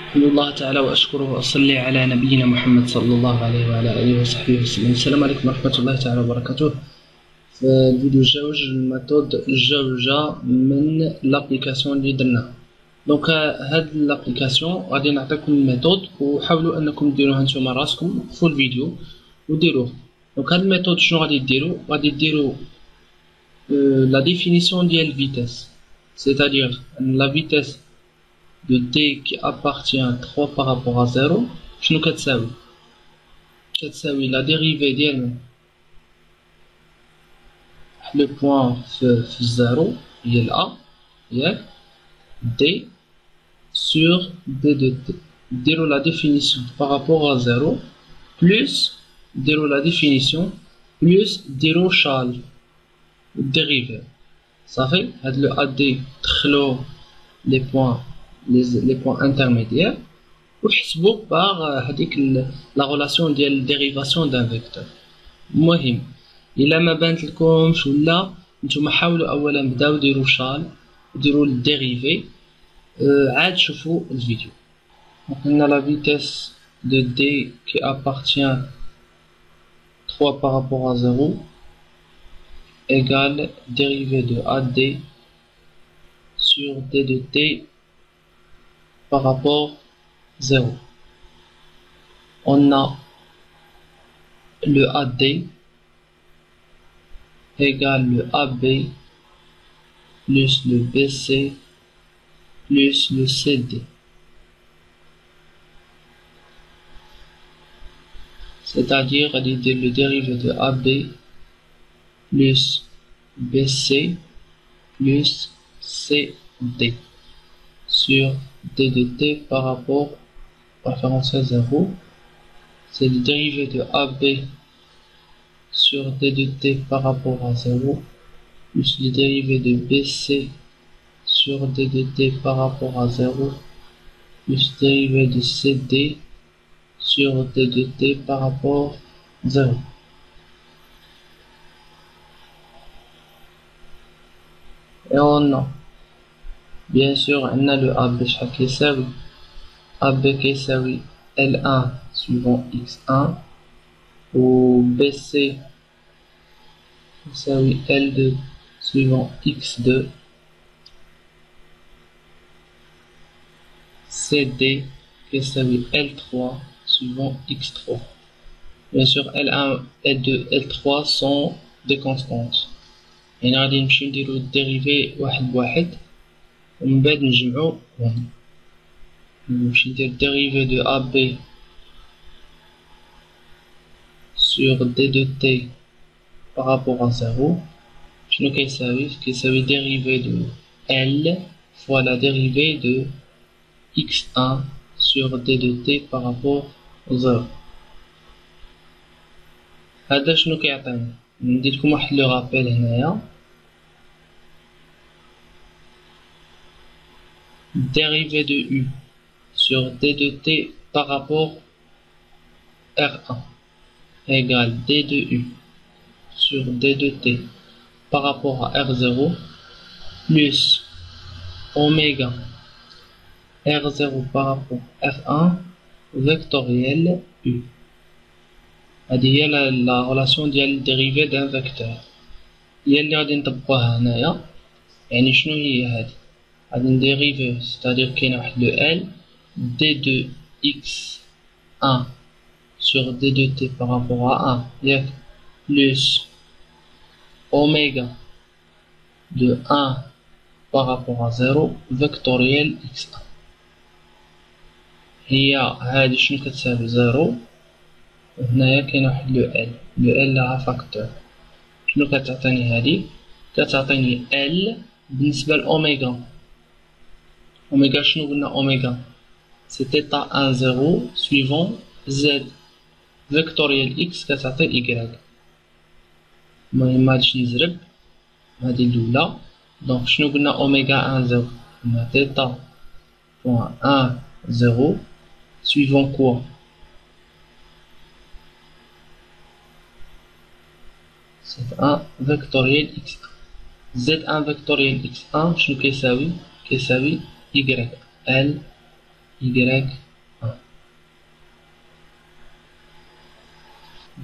الحمد لله تعالى وأشكره وأصلي على نبينا محمد صلى الله عليه وعلى آله وصحبه وسلم. السلام عليكم ورحمة الله تعالى وبركاته. في الفيديو الجوج الميثود الجوجة من لابليكاسيون اللي درنا. دونك هاد لابليكاسيون غادي نعطيكم الميثود وحاولوا أنكم ديروها نتوما راسكم في الفيديو وديروه. دونك هاد الميثود شنو غادي ديروا؟ غادي ديروا لا ديفينيسيون ديال الفيتاس، c'est-à-dire la vitesse de t qui appartient à 3 par rapport à 0 شنو كتساوي؟ كتساوي la dérivée ديال le point في 0 هي ال a ياك d sur d de t. ديروا la définition par rapport à 0 plus ديروا la définition plus ديروا شال dérivé صافي. هاد le ad دخلوا les points intermédiaires وحسبوا par هذيك la relation ديال dérivation d'un vecteur. المهم إلا ما بانت لكمش ولا نتوما حاولوا أولا بداو ديروا شال وديروا الديريفي عاد شوفوا الفيديو. قلنا la vitesse de d qui appartient 3 par rapport à 0 égale dérivée de AD sur d de t par rapport 0. On a le AD égale le AB plus le BC plus le CD. C'est-à-dire le dérivé de AB plus BC plus CD sur d de t par rapport référentiel 0. C'est le dérivé de AB sur d de t par rapport à 0 plus le dérivé de BC sur d de t par rapport à 0 plus le dérivé de CD sur d de t par rapport à 0. Et on a bien sûr on a le AB qui est AB qui est L1 suivant X1 ou BC qui L2 suivant X2 CD qui est L3 suivant X3. Bien sûr L1, L2, L3 sont des constantes. Et on a des dérivés واحد بواحد ومن بعد نجمعو نمشي ندير dérivé de AB sur d de t par rapport à 0 شنو كيساوي dérivé de L fois la dérivée de x1 sur d de t par rapport à 0. هذا شنو كيعطينا؟ ندير لكم واحد لو رابيل هنايا. Dérivée de u sur d de t par rapport R1 égale d de u sur d de t par rapport à R0 plus oméga R0 par rapport à R1 vectoriel u. هذه هي la relation ديال dérivée d'un vecteur هي اللي غادي نطبقوها هنايا. يعني شنو هي هذه؟ غادي نديريفيو c'est-à-dire كاين واحد لو L d de x1 sur d de t par rapport à 1 ياك plus oméga de 1 par rapport à 0 vectoriel x1. هي هادي شنو كتساوي 0 وهنايا كاين واحد لو L لها فاكتور. شنو كتعطيني هادي؟ كتعطيني L بالنسبة لأوميغا. أوميغا شنو قلنا أوميغا؟ سي تيتا 1 0 suivant z فيكتوريال x كتعطي y. المهم مغاديش نزرب هادي الأولى. دونك شنو قلنا أوميغا 1 0 قلنا تيتا بوان 1 0 suivant quoi؟ Z1 vectoriel x1. Z1 vectoriel x1 شنو كيساوي؟ كيساوي y L y1.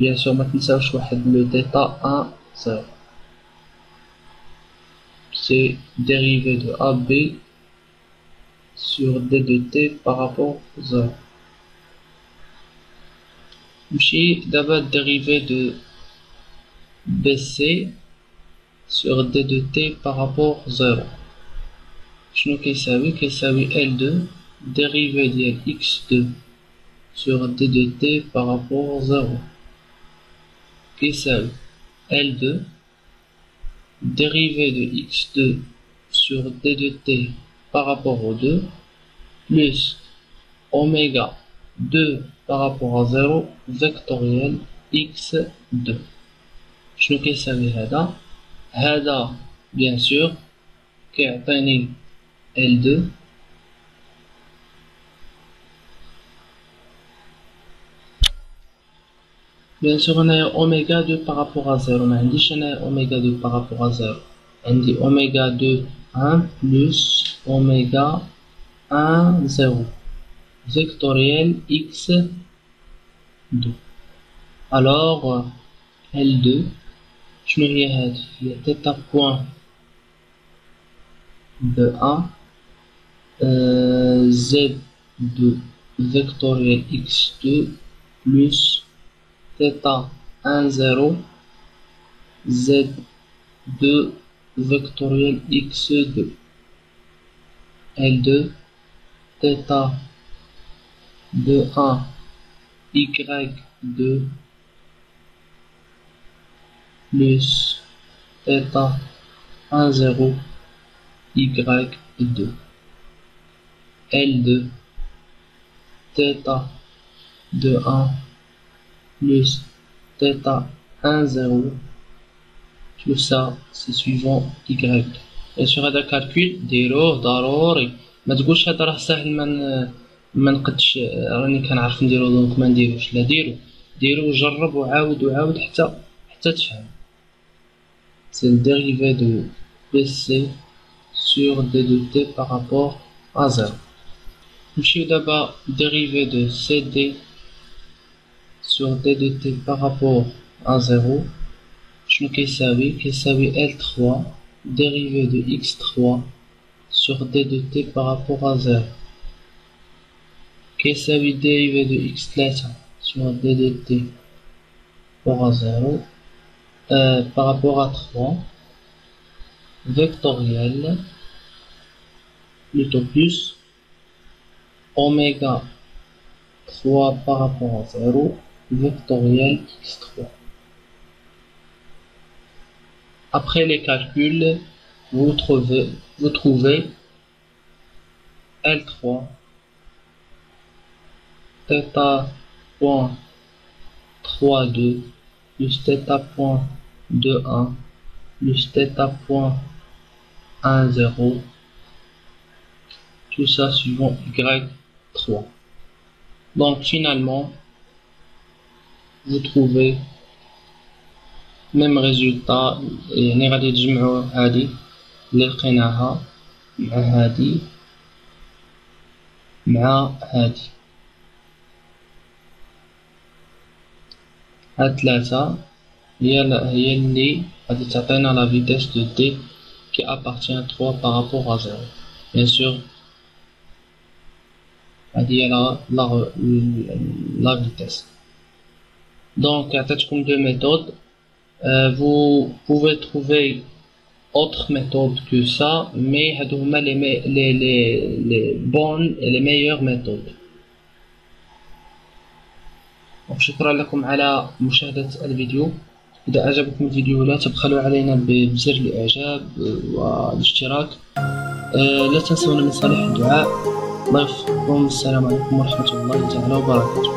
Bien sûr ما تنساوش واحد لو θ 1 0. C'est dérivé de AB sur D de T par rapport à 0. نمشي دابا dérivé de BC sur D de T par rapport à 0. شنو كيساوي L2 dérivé ديال X2 sur D de T par rapport à 0 كيساوي L2 dérivé de X2 sur D de T par rapport au 2 plus oméga 2 par rapport à 0 vectoriel x2. شنو كيساوي هذا bien sûr كيعطيني L2 bien sûr هنايا oméga 2 par rapport à 0 ما عنديش هنايا oméga 2 par rapport à 0 عندي oméga 2 1 plus oméga 1 0 vectoriel x2. alors L2 شنو هي هذه هي θ point de 1 z2 vectoriel x2 plus θ 1 0 z2 vectoriel x2 L2 θ de 1 y2 plus θ 1 0 y2 L2 θ de 1 plus θ 1 0 tout ça c'est suivant y. bien sûr هذا calcul ديروه ضروري ما تقولش هذا راه ساهل ما نقدش راني كنعرف نديرو دونك ما نديروش لا ديرو وجرب وعاود حتى تفهم. c'est le dérivé de BC sur D de T par rapport à 0. نمشيو دابا dérivé de CD sur D de T par rapport à 0 شنو كيساوي L3 dérivé de X3 sur D de T par rapport à 0 كيساوي dérivé de X3 sur D de T par rapport à 0 par rapport à 3 vectoriel plutôt plus oméga 3 par rapport à 0 vectoriel x3. Après les calculs, vous trouvez L3 θ point 3,2 plus θ point 2,1 plus θ point 1,0 tout ça suivant y3. donc finalement vous trouvez même résultat يعني غادي تجمعوا هذه اللي لقيناها مع هذه مع هذه هاد ثلاثة هي اللي غادي تعطينا la vitesse de t qui appartient à 3 par rapport à 0. bien sûr هذه la vitesse. donc عطيتكم deux méthodes. Vous pouvez trouver autres méthodes que ça, mais هادو هما les bonnes et les meilleures méthodes. شكرا لكم على مشاهدة الفيديو. إذا أعجبكم الفيديو لا تبخلوا علينا بزر الإعجاب والاشتراك. لا تنسونا من صالح الدعاء. الله يوفقكم. السلام عليكم ورحمة الله تعالى وبركاته.